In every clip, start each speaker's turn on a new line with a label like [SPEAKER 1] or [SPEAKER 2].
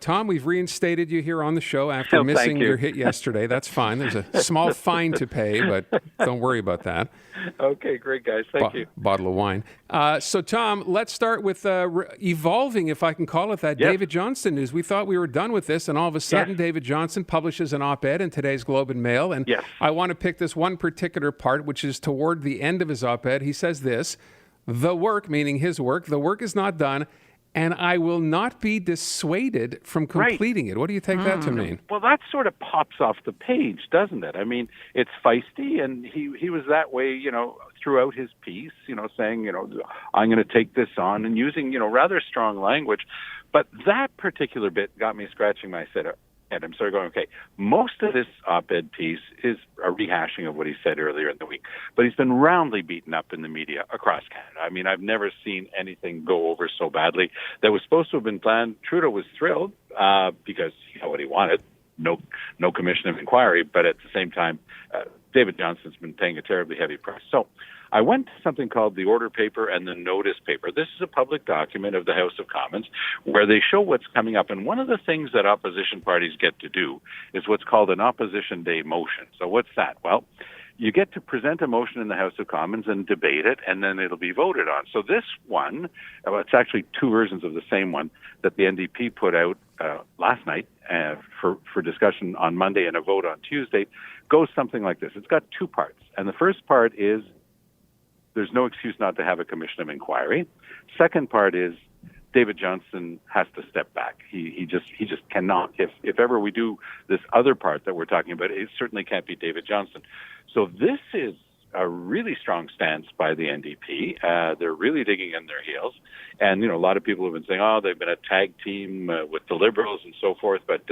[SPEAKER 1] Tom, we've reinstated you here on the show after missing your hit yesterday. That's fine. There's a small fine to pay, but don't worry about that.
[SPEAKER 2] Okay, great, guys. Thank you.
[SPEAKER 1] Bottle of wine. So, Tom, let's start with evolving, if I can call it that, David Johnston news. We thought we were done with this, and all of a sudden, David Johnston publishes an op-ed in today's Globe and Mail. And I want to pick this one particular part, which is toward the end of his op-ed. He says this: the work, meaning his work, the work is not done, and I will not be dissuaded from completing it. What do you take that to mean?
[SPEAKER 2] Well, that sort of pops off the page, doesn't it? I mean, it's feisty, and he was that way, throughout his piece, saying, I'm going to take this on, and using, rather strong language. But that particular bit got me scratching my head. I'm sort of going, okay, most of this op-ed piece is a rehashing of what he said earlier in the week, but he's been roundly beaten up in the media across Canada. I mean, I've never seen anything go over so badly. That was supposed to have been planned. Trudeau was thrilled because he got what he wanted, no commission of inquiry, but at the same time, David Johnston's been paying a terribly heavy price. So I went to something called the order paper and the notice paper. This is a public document of the House of Commons where they show what's coming up. And one of the things that opposition parties get to do is what's called an opposition day motion. So what's that? Well, you get to present a motion in the House of Commons and debate it, and then it'll be voted on. So this one, it's actually two versions of the same one that the NDP put out last night for discussion on Monday and a vote on Tuesday, goes something like this. It's got two parts. And the first part is there's no excuse not to have a commission of inquiry. Second part is David Johnston has to step back. He just cannot. If ever we do this other part that we're talking about, it certainly can't be David Johnston. So this is a really strong stance by the NDP. They're really digging in their heels. And, a lot of people have been saying, they've been a tag team with the Liberals and so forth. But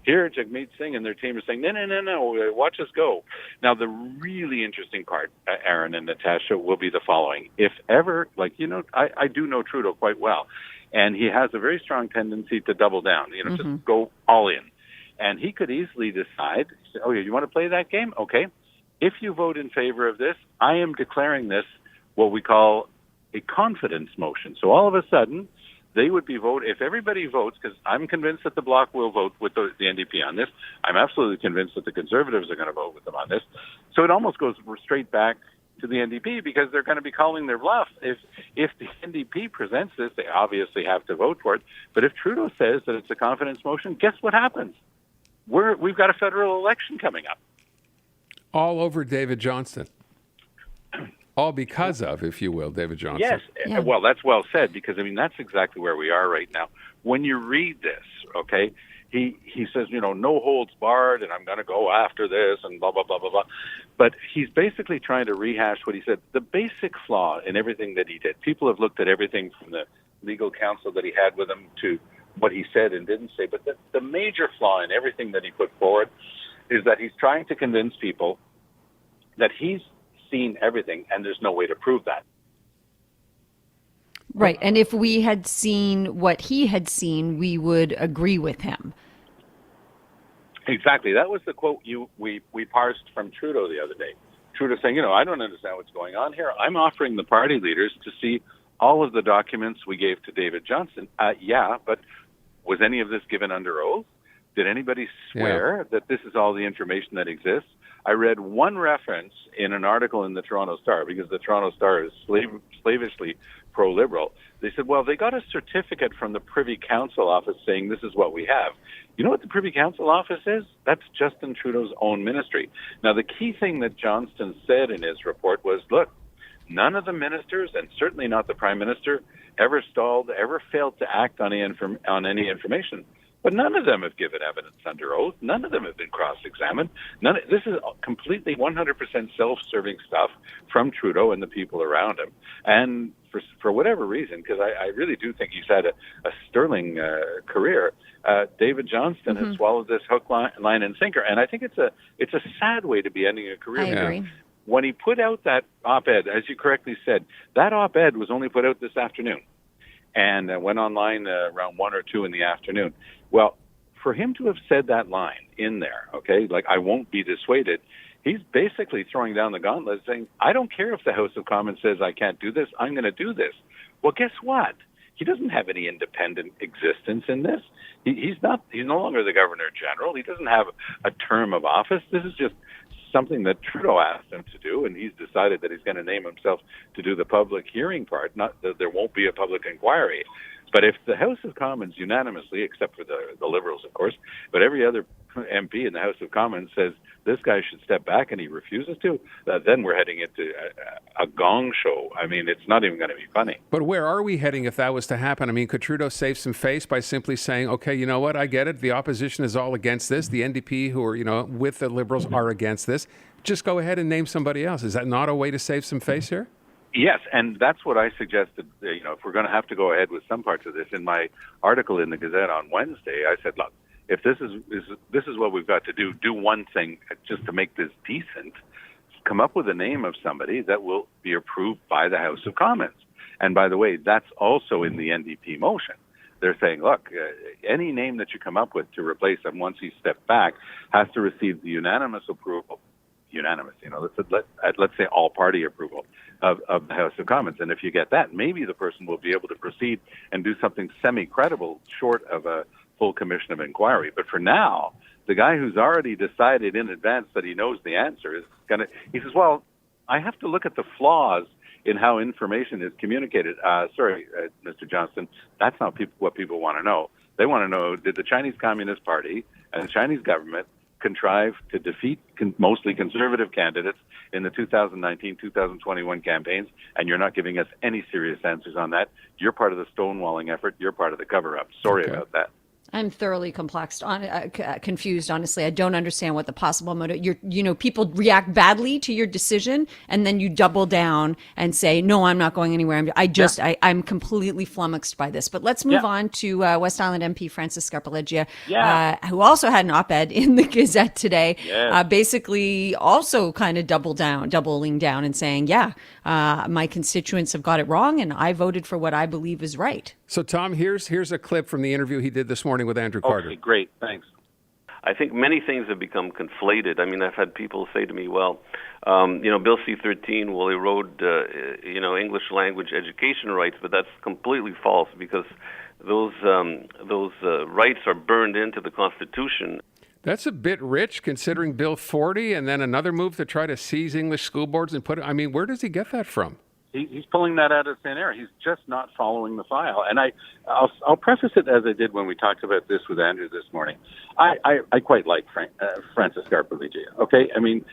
[SPEAKER 2] here, Jagmeet Singh and their team are saying, no, watch us go. Now, the really interesting part, Aaron and Natasha, will be the following. If ever, I do know Trudeau quite well, and he has a very strong tendency to double down, just go all in. And he could easily decide, you want to play that game? Okay. If you vote in favor of this, I am declaring this what we call a confidence motion. So all of a sudden, they would be if everybody votes, because I'm convinced that the Bloc will vote with the NDP on this. I'm absolutely convinced that the Conservatives are going to vote with them on this. So it almost goes straight back to the NDP because they're going to be calling their bluff. If the NDP presents this, they obviously have to vote for it. But if Trudeau says that it's a confidence motion, guess what happens? We've got a federal election coming up.
[SPEAKER 1] All over David Johnston. All because of, if you will, David Johnston.
[SPEAKER 2] Yes. Yeah. Well, that's well said, because, that's exactly where we are right now. When you read this, okay, he says, no holds barred, and I'm going to go after this, and blah, blah, blah, blah, blah. But he's basically trying to rehash what he said. The basic flaw in everything that he did, people have looked at everything from the legal counsel that he had with him to what he said and didn't say. But the major flaw in everything that he put forward is that he's trying to convince people that he's seen everything and there's no way to prove that.
[SPEAKER 3] Right. And if we had seen what he had seen, we would agree with him.
[SPEAKER 2] Exactly. That was the quote we parsed from Trudeau the other day. Trudeau saying, I don't understand what's going on here. I'm offering the party leaders to see all of the documents we gave to David Johnston. But was any of this given under oath? Did anybody swear that this is all the information that exists? I read one reference in an article in the Toronto Star, because the Toronto Star is slavishly pro-Liberal. They said, well, they got a certificate from the Privy Council office saying this is what we have. You know what the Privy Council office is? That's Justin Trudeau's own ministry. Now, the key thing that Johnston said in his report was, look, none of the ministers, and certainly not the Prime Minister, ever failed to act on any information. But none of them have given evidence under oath. None of them have been cross-examined. This is completely 100% self-serving stuff from Trudeau and the people around him. And for whatever reason, because I really do think he's had a sterling career, David Johnston has swallowed this hook, line, and sinker. And I think it's a sad way to be ending a career.
[SPEAKER 3] I agree.
[SPEAKER 2] When he put out that op-ed, as you correctly said, that op-ed was only put out this afternoon and went online around 1 or 2 in the afternoon. Well, for him to have said that line in there, okay, like, I won't be dissuaded, he's basically throwing down the gauntlet saying, I don't care if the House of Commons says I can't do this, I'm going to do this. Well, guess what? he doesn't have any independent existence in this. He's no longer the Governor General. He doesn't have a term of office. This is just something that Trudeau asked him to do, and he's decided that he's going to name himself to do the public hearing part. Not that there won't be a public inquiry. But if the House of Commons unanimously, except for the Liberals, of course, but every other MP in the House of Commons says this guy should step back and he refuses to, then we're heading into a gong show. I mean, it's not even going to be funny.
[SPEAKER 1] But where are we heading if that was to happen? I mean, could Trudeau save some face by simply saying, okay, you know what, I get it. The opposition is all against this. The NDP, who are, with the Liberals, are against this. Just go ahead and name somebody else. Is that not a way to save some face here?
[SPEAKER 2] Yes, and that's what I suggested. If we're going to have to go ahead with some parts of this, in my article in the Gazette on Wednesday, I said, look, if this is what we've got to do one thing just to make this decent. Come up with a name of somebody that will be approved by the House of Commons. And by the way, that's also in the NDP motion. They're saying, look, any name that you come up with to replace him once he stepped back has to receive the unanimous approval. Let's say all-party approval of the House of Commons. And if you get that, maybe the person will be able to proceed and do something semi-credible short of a full commission of inquiry. But for now, the guy who's already decided in advance that he knows the answer is he says, well, I have to look at the flaws in how information is communicated. Mr. Johnston, that's not what people want to know. They want to know, did the Chinese Communist Party and the Chinese government contrive to defeat mostly conservative candidates in the 2019-2021 campaigns, and you're not giving us any serious answers on that. You're part of the stonewalling effort. You're part of the cover-up. Sorry about that.
[SPEAKER 3] I'm thoroughly confused, honestly. I don't understand what the possible motive. People react badly to your decision, and then you double down and say, "No, I'm not going anywhere." I'm completely flummoxed by this. But let's move on to West Island MP Francis Scarpaleggia, who also had an op-ed in the Gazette today, basically also kind of doubling down and saying, my constituents have got it wrong, and I voted for what I believe is right.
[SPEAKER 1] So, Tom, here's a clip from the interview he did this morning with Andrew Carter.
[SPEAKER 2] Okay, great. Thanks.
[SPEAKER 4] I think many things have become conflated. I mean, I've had people say to me, well, Bill C-13 will erode, English language education rights, but that's completely false because those rights are burned into the Constitution.
[SPEAKER 1] That's a bit rich, considering Bill 40 and then another move to try to seize English school boards and put it. I mean, where does he get that from?
[SPEAKER 2] He's pulling that out of thin air. He's just not following the file. And I'll preface it as I did when we talked about this with Andrew this morning. I quite like Francis Scarpaleggia. Okay, I mean,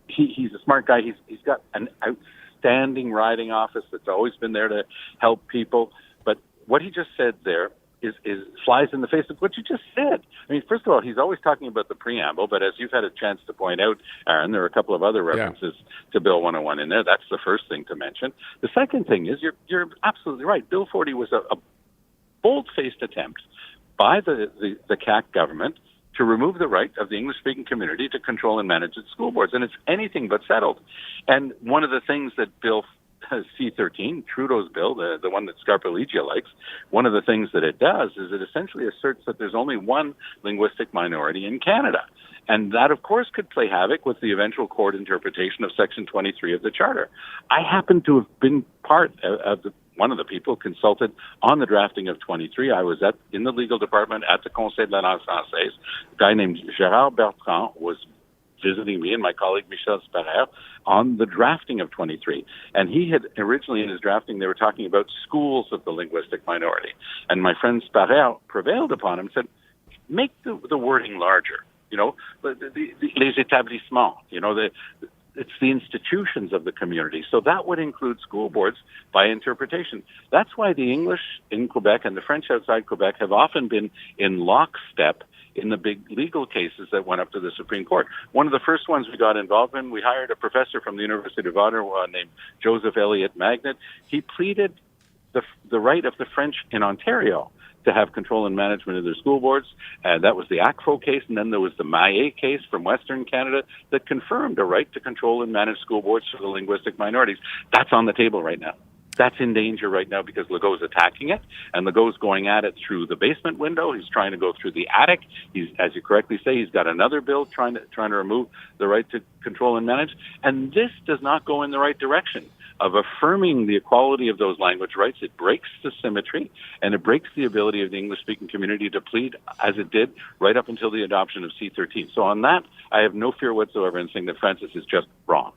[SPEAKER 2] he's a smart guy. He's got an outstanding riding office that's always been there to help people. But what he just said there is flies in the face of what you just said. I mean, first of all, he's always talking about the preamble, but as you've had a chance to point out, Aaron, there are a couple of other references to Bill 101 in there. That's the first thing to mention. The second thing is you're absolutely right. Bill 40 was a bold-faced attempt by the CAC government to remove the right of the English-speaking community to control and manage its school boards, and it's anything but settled. And one of the things that Bill C-13, Trudeau's bill, the one that Scarpaleggia likes, one of the things that it does is it essentially asserts that there's only one linguistic minority in Canada. And that, of course, could play havoc with the eventual court interpretation of Section 23 of the Charter. I happen to have been part of one of the people consulted on the drafting of 23. I was in the legal department at the Conseil de la Langue Française. A guy named Gérard Bertrand was visiting me and my colleague Michel Sparer on the drafting of 23. And he had originally in his drafting, they were talking about schools of the linguistic minority. And my friend Sparer prevailed upon him and said, make the wording larger. Les établissements, it's the institutions of the community. So that would include school boards by interpretation. That's why the English in Quebec and the French outside Quebec have often been in lockstep in the big legal cases that went up to the Supreme Court. One of the first ones we got involved in, we hired a professor from the University of Ottawa named Joseph Elliott Magnet. He pleaded the right of the French in Ontario to have control and management of their school boards. That was the ACFO case, and then there was the Maillet case from Western Canada that confirmed a right to control and manage school boards for the linguistic minorities. That's on the table right now. That's in danger right now because Legault's attacking it, and Legault's going at it through the basement window. He's trying to go through the attic. He's, as you correctly say, he's got another bill trying to remove the right to control and manage. And this does not go in the right direction. of affirming the equality of those language rights. It breaks the symmetry, and it breaks the ability of the English-speaking community to plead, as it did right up until the adoption of C-13. So on that, I have no fear whatsoever in saying that Francis is just wrong.